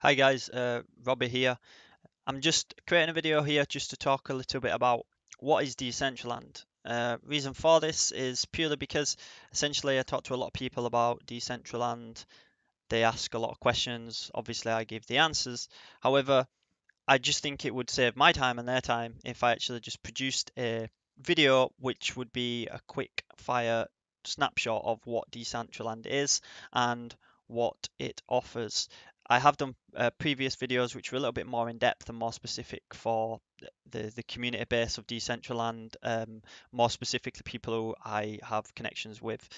Hi guys, Robbie here. I'm just creating a video here just to talk a little bit about what is Decentraland. Reason for this is purely because essentially I talk to a lot of people about Decentraland. They ask a lot of questions. Obviously, I give the answers. However, I just think it would save my time and their time if I actually just produced a video which would be a quick fire snapshot of what Decentraland is and what it offers. I have done previous videos which were a little bit more in depth and more specific for the community base of Decentraland, more specifically people who I have connections with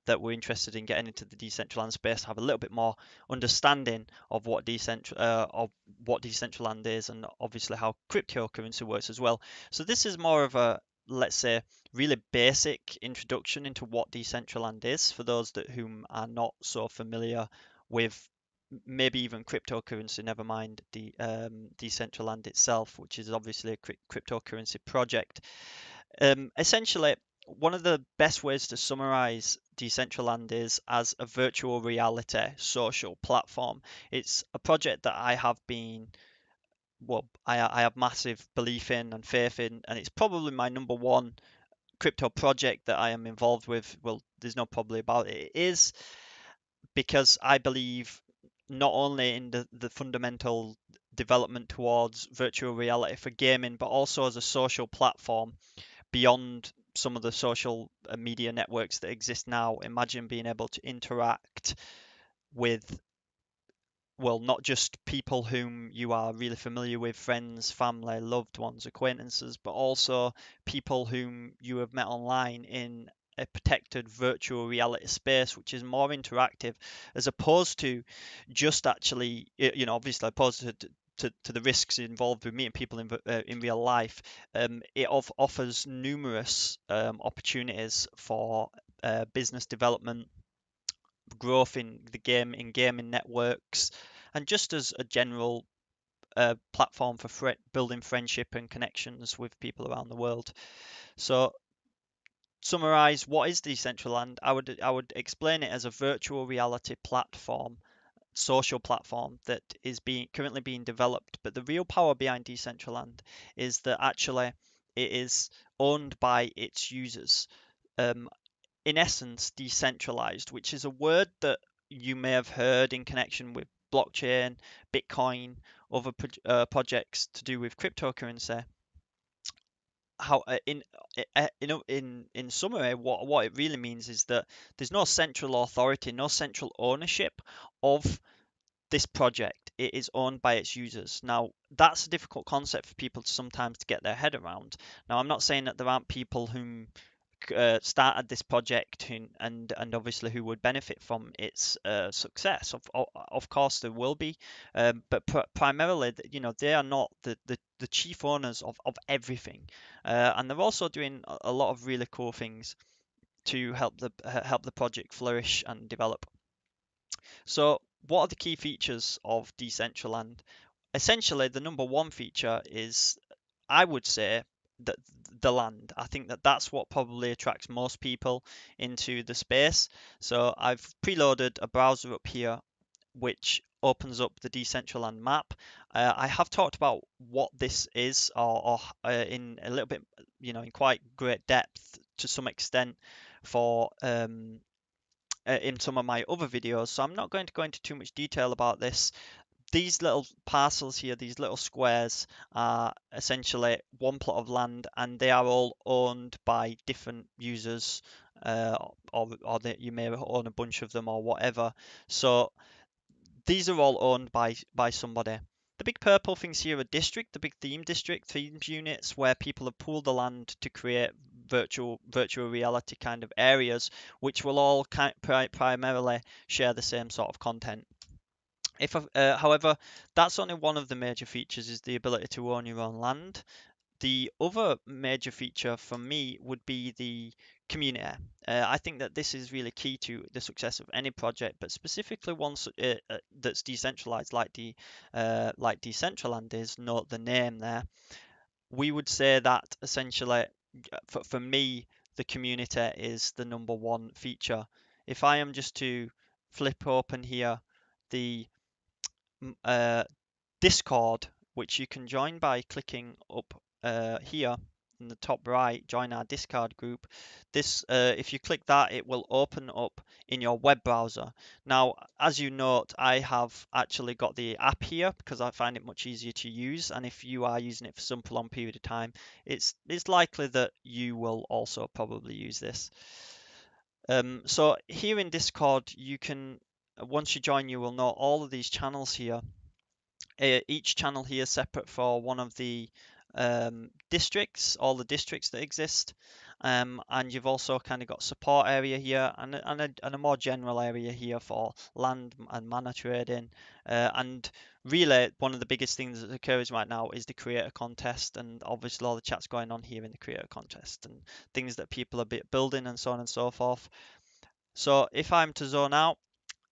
that were interested in getting into the Decentraland space, have a little bit more understanding of what Decentraland is and obviously how cryptocurrency works as well. So this is more of a, let's say, really basic introduction into what Decentraland is for those that whom are not so familiar with maybe even cryptocurrency, never mind the Decentraland itself, which is obviously a cryptocurrency project. Essentially, one of the best ways to summarize Decentraland is as a virtual reality social platform. It's a project that I have been, well, I have massive belief in and faith in, and it's probably my number one crypto project that I am involved with. Well, there's no probably about it. It is because I believe not only in the fundamental development towards virtual reality for gaming, but also as a social platform beyond some of the social media networks that exist now. Imagine being able to interact with, well, not just people whom you are really familiar with, friends, family, loved ones, acquaintances, but also people whom you have met online in a protected virtual reality space, which is more interactive, as opposed to just actually, obviously opposed to the risks involved with meeting people in real life. It offers numerous opportunities for business development, growth in the game, in gaming networks, and just as a general platform for building friendship and connections with people around the world. So, summarize what is Decentraland? I would explain it as a virtual reality platform, social platform that is being currently being developed. But the real power behind Decentraland is that actually it is owned by its users. Um, in essence, decentralized, which is a word that you may have heard in connection with blockchain, Bitcoin, other projects to do with cryptocurrency. How in summary, what it really means is that there's no central authority, no central ownership of this project. It is owned by its users. Now, that's a difficult concept for people to sometimes to get their head around. Now, I'm not saying that there aren't people whom started this project and obviously who would benefit from its success. Of course, there will be, but primarily, they are not the chief owners of everything, and they're also doing a lot of really cool things to help the project flourish and develop. So, what are the key features of Decentraland? Essentially, the number one feature is, I would say, that the land. I think that that's what probably attracts most people into the space. So I've preloaded a browser up here which opens up the Decentraland map. I have talked about what this is, or in a little bit, in quite great depth to some extent for in some of my other videos. So I'm not going to go into too much detail about this. These little parcels here, these little squares, are essentially one plot of land, and they are all owned by different users, you may own a bunch of them or whatever. So these are all owned by somebody. The big purple things here are district, the big theme district, themes units where people have pooled the land to create virtual reality kind of areas, which will all primarily share the same sort of content. However, that's only one of the major features is the ability to own your own land. The other major feature for me would be the community. I think that this is really key to the success of any project, but specifically one that's decentralized, like Decentraland is. Note the name there. We would say that essentially, for me, the community is the number one feature. If I am just to flip open here the Discord, which you can join by clicking up here in the top right, join our Discord group. This, if you click that, it will open up in your web browser. Now, as you note, I have actually got the app here because I find it much easier to use. And if you are using it for some prolonged period of time, it's likely that you will also probably use this. So here in Discord, you can, once you join, you will know all of these channels here. Each channel here is separate for one of the districts, all the districts that exist. And you've also kind of got support area here and a more general area here for land and mana trading. And really, one of the biggest things that occurs right now is the creator contest, and obviously all the chats going on here in the creator contest and things that people are building and so on and so forth. So if I'm to zone out,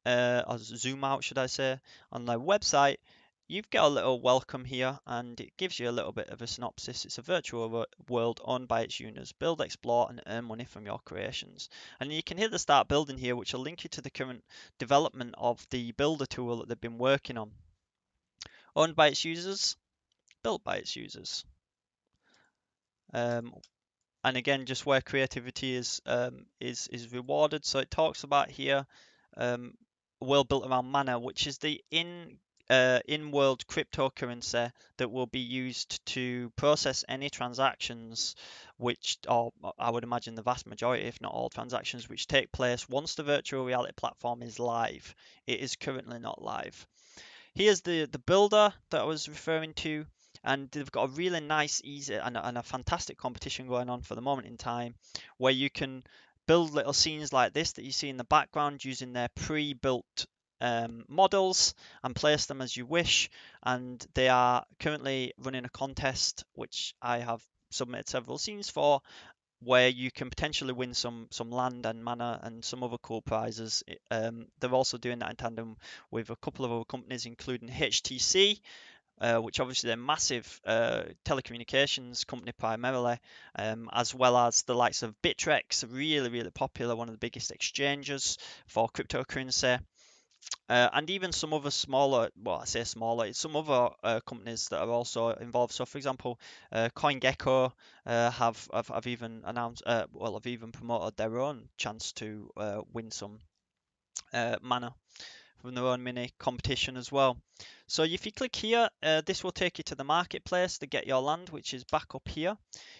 or zoom out, should I say, on their website, you've got a little welcome here, and it gives you a little bit of a synopsis. It's a virtual world owned by its owners. Build, explore, and earn money from your creations. And you can hit the start building here, which will link you to the current development of the builder tool that they've been working on. Owned by its users, built by its users. And again, just where creativity is rewarded. So it talks about here um, a world built around mana, which is the in-world cryptocurrency that will be used to process any transactions, which, or I would imagine the vast majority, if not all transactions, which take place once the virtual reality platform is live. It is currently not live. Here's the builder that I was referring to, and they've got a really nice, easy, and a fantastic competition going on for the moment in time, where you can build little scenes like this that you see in the background using their pre-built models and place them as you wish. And they are currently running a contest, which I have submitted several scenes for, where you can potentially win some land and mana and some other cool prizes. They're also doing that in tandem with a couple of other companies, including HTC, which obviously they're a massive telecommunications company primarily, as well as the likes of Bittrex, really, really popular, one of the biggest exchanges for cryptocurrency. And even some other smaller, well, I say smaller, some other companies that are also involved. So, for example, CoinGecko have even announced, have even promoted their own chance to win some mana from their own mini competition as well. So if you click here, this will take you to the marketplace to get your land, which is back up here.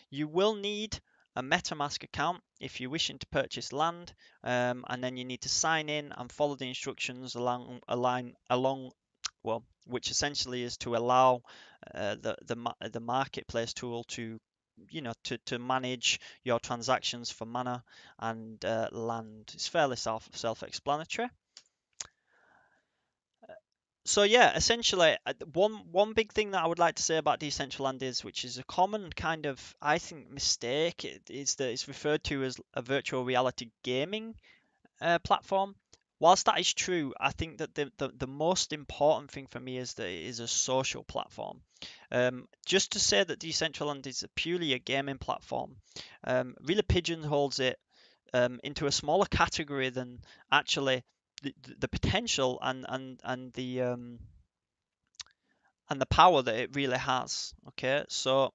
You will need a MetaMask account if you're wishing to purchase land, and then you need to sign in and follow the instructions along, well, which essentially is to allow the marketplace tool to to manage your transactions for mana and land. It's fairly self-explanatory. So yeah, essentially, one big thing that I would like to say about Decentraland is, which is a common kind of, I think, mistake, is that it's referred to as a virtual reality gaming platform. Whilst that is true, I think that the most important thing for me is that it is a social platform. Just to say that Decentraland is purely a gaming platform really pigeonholes it into a smaller category than actually the potential and the power that it really has. Okay, so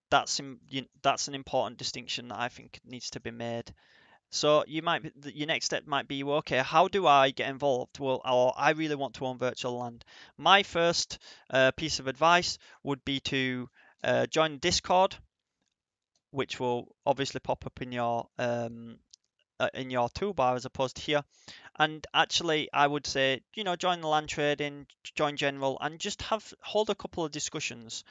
that's an important distinction that I think needs to be made. So your next step might be, okay, how do I get involved? Well, or I really want to own virtual land. My first piece of advice would be to join Discord, which will obviously pop up in your toolbar as opposed to here. And actually, I would say, join the land trading, join general, and just hold a couple of discussions.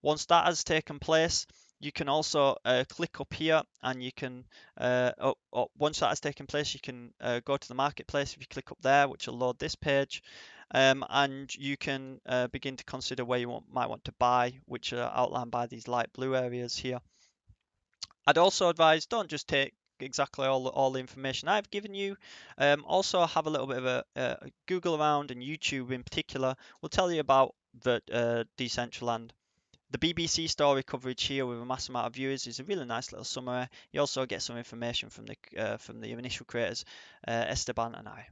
Once that has taken place, you can also click up here, and you can, once that has taken place, you can go to the marketplace. If you click up there, which will load this page, and you can begin to consider where you might want to buy, which are outlined by these light blue areas here. I'd also advise, don't just take exactly all the information I've given you. Also have a little bit of a Google around, and YouTube in particular will tell you about the Decentraland. The BBC story coverage here with a mass amount of viewers is a really nice little summary. You also get some information from the initial creators, Esteban and I.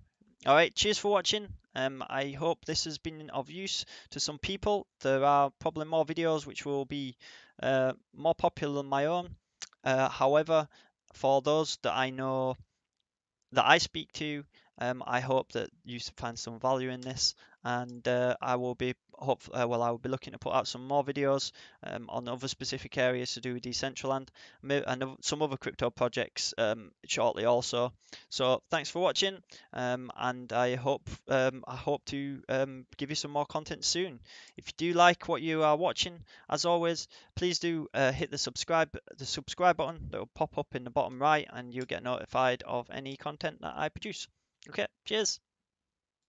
All right, cheers for watching. I hope this has been of use to some people. There are probably more videos which will be more popular than my own. However, for those that I know that I speak to. I hope that you find some value in this, and I will be I will be looking to put out some more videos on other specific areas to do with Decentraland and some other crypto projects shortly also. So thanks for watching, and I hope to give you some more content soon. If you do like what you are watching, as always, please do hit the subscribe button that will pop up in the bottom right, and you'll get notified of any content that I produce. Okay, cheers.